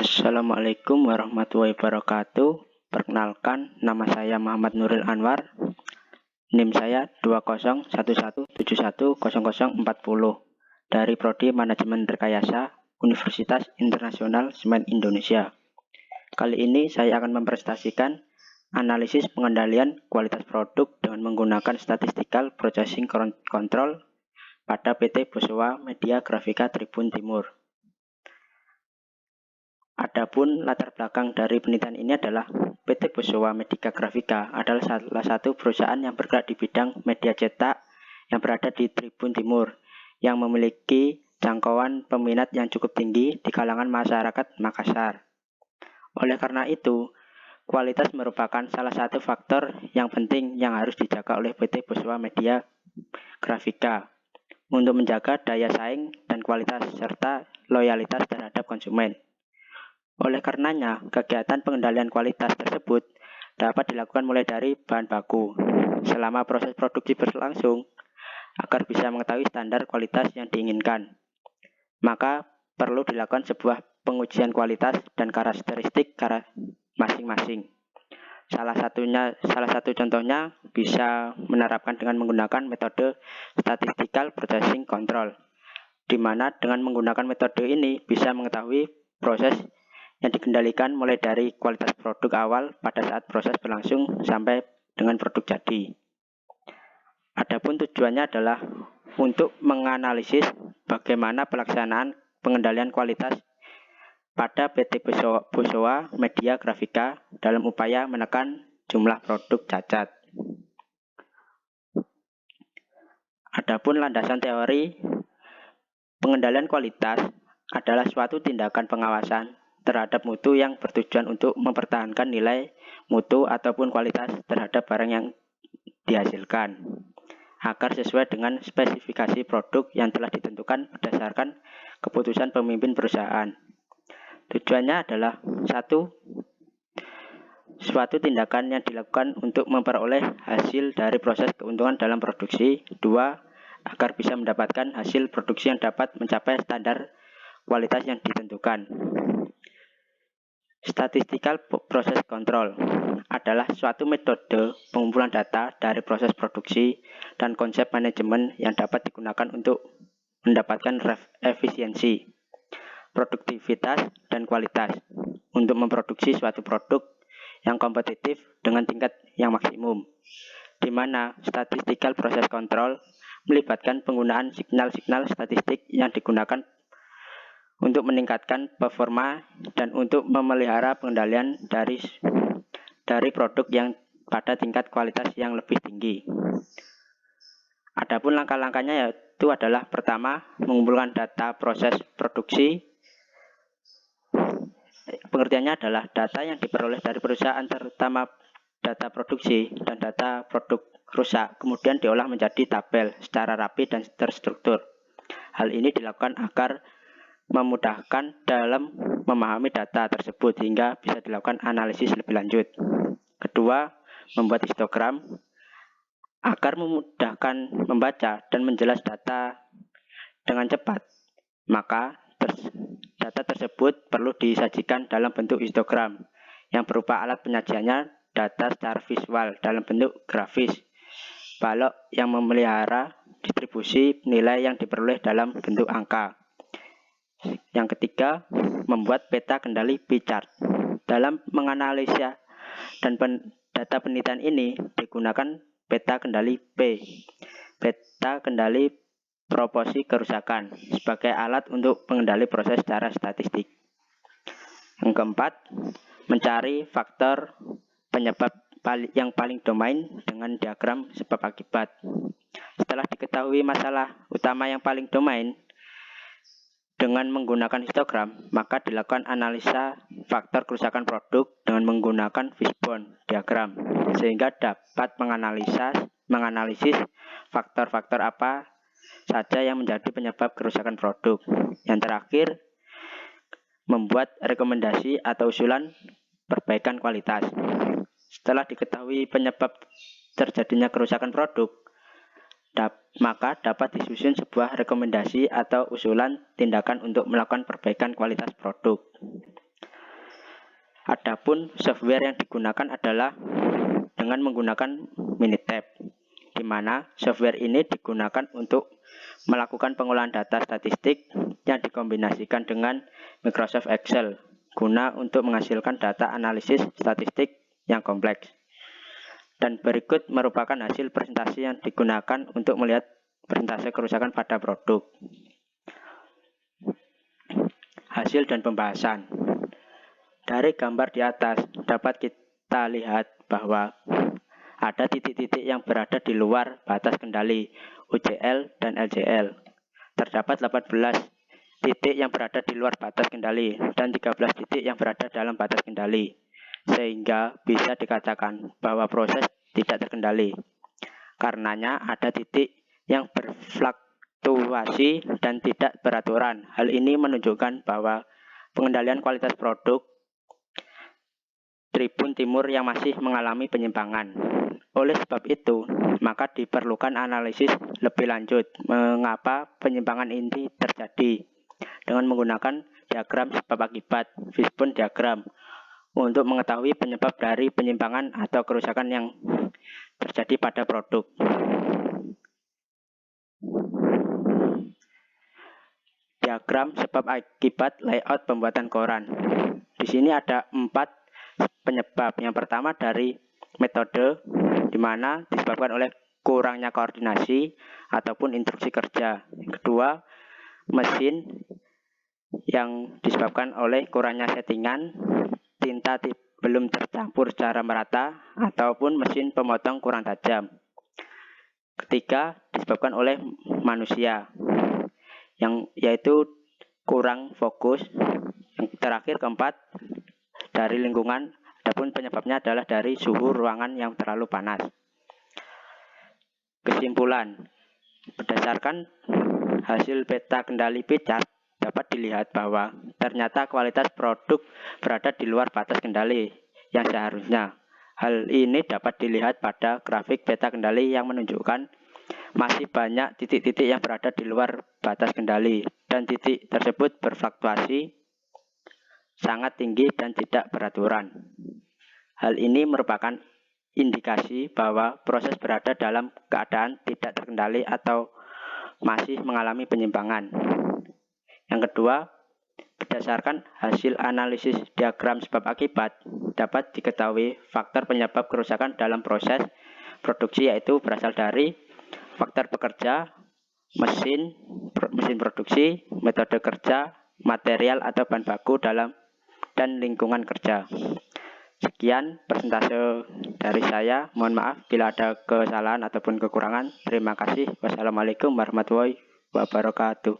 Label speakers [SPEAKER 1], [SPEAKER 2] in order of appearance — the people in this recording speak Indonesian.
[SPEAKER 1] Assalamualaikum warahmatullahi wabarakatuh. Perkenalkan, nama saya Muhammad Nuril Anwar. NIM saya 201171710040 dari Prodi Manajemen Rekayasa Universitas Internasional Semen Indonesia. Kali ini saya akan mempresentasikan analisis pengendalian kualitas produk dengan menggunakan Statistical Processing Control pada PT Bosowa Media Grafika Tribun Timur. Adapun latar belakang dari penelitian ini adalah PT Bosowa Media Grafika adalah salah satu perusahaan yang bergerak di bidang media cetak yang berada di Tribun Timur yang memiliki jangkauan peminat yang cukup tinggi di kalangan masyarakat Makassar. Oleh karena itu, kualitas merupakan salah satu faktor yang penting yang harus dijaga oleh PT Bosowa Media Grafika untuk menjaga daya saing dan kualitas serta loyalitas terhadap konsumen. Oleh karenanya, kegiatan pengendalian kualitas tersebut dapat dilakukan mulai dari bahan baku selama proses produksi berlangsung agar bisa mengetahui standar kualitas yang diinginkan. Maka perlu dilakukan sebuah pengujian kualitas dan karakteristik masing-masing. Salah satu contohnya bisa menerapkan dengan menggunakan metode Statistical Processing Control, di mana dengan menggunakan metode ini bisa mengetahui proses yang dikendalikan mulai dari kualitas produk awal pada saat proses berlangsung sampai dengan produk jadi. Adapun tujuannya adalah untuk menganalisis bagaimana pelaksanaan pengendalian kualitas pada PT Bosowa Media Grafika dalam upaya menekan jumlah produk cacat. Adapun landasan teori pengendalian kualitas adalah suatu tindakan pengawasan terhadap mutu yang bertujuan untuk mempertahankan nilai mutu ataupun kualitas terhadap barang yang dihasilkan agar sesuai dengan spesifikasi produk yang telah ditentukan berdasarkan keputusan pemimpin perusahaan. Tujuannya adalah suatu tindakan yang dilakukan untuk memperoleh hasil dari proses keuntungan dalam produksi. 2. Agar bisa mendapatkan hasil produksi yang dapat mencapai standar kualitas yang ditentukan. Statistical Process Control adalah suatu metode pengumpulan data dari proses produksi dan konsep manajemen yang dapat digunakan untuk mendapatkan efisiensi, produktivitas, dan kualitas untuk memproduksi suatu produk yang kompetitif dengan tingkat yang maksimum, di mana Statistical Process Control melibatkan penggunaan signal-signal statistik yang digunakan untuk meningkatkan performa dan untuk memelihara pengendalian dari produk yang pada tingkat kualitas yang lebih tinggi. Adapun langkah-langkahnya yaitu adalah pertama, mengumpulkan data proses produksi. Pengertiannya adalah data yang diperoleh dari perusahaan terutama data produksi dan data produk rusak, kemudian diolah menjadi tabel secara rapi dan terstruktur. Hal ini dilakukan agar memudahkan dalam memahami data tersebut hingga bisa dilakukan analisis lebih lanjut. Kedua, membuat histogram agar memudahkan membaca dan menjelas data dengan cepat. Maka data tersebut perlu disajikan dalam bentuk histogram yang berupa alat penyajiannya data secara visual dalam bentuk grafis, balok yang memelihara distribusi nilai yang diperoleh dalam bentuk angka. Yang ketiga, membuat peta kendali P-chart. Dalam menganalisa dan data penelitian ini digunakan peta kendali P, peta kendali proporsi kerusakan, sebagai alat untuk pengendali proses secara statistik. Yang keempat, mencari faktor penyebab yang paling domain dengan diagram sebab akibat. Setelah diketahui masalah utama yang paling domain, dengan menggunakan histogram, maka dilakukan analisa faktor kerusakan produk dengan menggunakan fishbone diagram, sehingga dapat menganalisis faktor-faktor apa saja yang menjadi penyebab kerusakan produk. Yang terakhir, membuat rekomendasi atau usulan perbaikan kualitas. Setelah diketahui penyebab terjadinya kerusakan produk, maka dapat disusun sebuah rekomendasi atau usulan tindakan untuk melakukan perbaikan kualitas produk. Adapun software yang digunakan adalah dengan menggunakan Minitab, di mana software ini digunakan untuk melakukan pengolahan data statistik yang dikombinasikan dengan Microsoft Excel guna untuk menghasilkan data analisis statistik yang kompleks. Dan berikut merupakan hasil presentasi yang digunakan untuk melihat persentase kerusakan pada produk. Hasil dan pembahasan. Dari gambar di atas dapat kita lihat bahwa ada titik-titik yang berada di luar batas kendali UCL dan LCL. Terdapat 18 titik yang berada di luar batas kendali dan 13 titik yang berada dalam batas kendali, sehingga bisa dikatakan bahwa proses tidak terkendali. Karenanya ada titik yang berfluktuasi dan tidak beraturan. Hal ini menunjukkan bahwa pengendalian kualitas produk Tribun Timur yang masih mengalami penyimpangan. Oleh sebab itu, maka diperlukan analisis lebih lanjut mengapa penyimpangan ini terjadi dengan menggunakan diagram sebab akibat fishbone diagram untuk mengetahui penyebab dari penyimpangan atau kerusakan yang terjadi pada produk. Diagram sebab akibat layout pembuatan koran. Di sini ada 4 penyebab. Yang pertama dari metode, di mana disebabkan oleh kurangnya koordinasi ataupun instruksi kerja. Yang kedua, mesin yang disebabkan oleh kurangnya settingan, tinta belum tercampur secara merata, ataupun mesin pemotong kurang tajam. Ketiga, disebabkan oleh manusia, yaitu kurang fokus. Yang terakhir, keempat, dari lingkungan, adapun penyebabnya adalah dari suhu ruangan yang terlalu panas. Kesimpulan, berdasarkan hasil peta kendali P-chart dapat dilihat bahwa ternyata kualitas produk berada di luar batas kendali yang seharusnya. Hal ini dapat dilihat pada grafik peta kendali yang menunjukkan masih banyak titik-titik yang berada di luar batas kendali dan titik tersebut berfluktuasi sangat tinggi dan tidak beraturan. Hal ini merupakan indikasi bahwa proses berada dalam keadaan tidak terkendali atau masih mengalami penyimpangan. Yang kedua, berdasarkan hasil analisis diagram sebab akibat, dapat diketahui faktor penyebab kerusakan dalam proses produksi, yaitu berasal dari faktor pekerja, mesin produksi, metode kerja, material atau bahan baku dan lingkungan kerja. Sekian presentase dari saya. Mohon maaf bila ada kesalahan ataupun kekurangan. Terima kasih. Wassalamualaikum warahmatullahi wabarakatuh.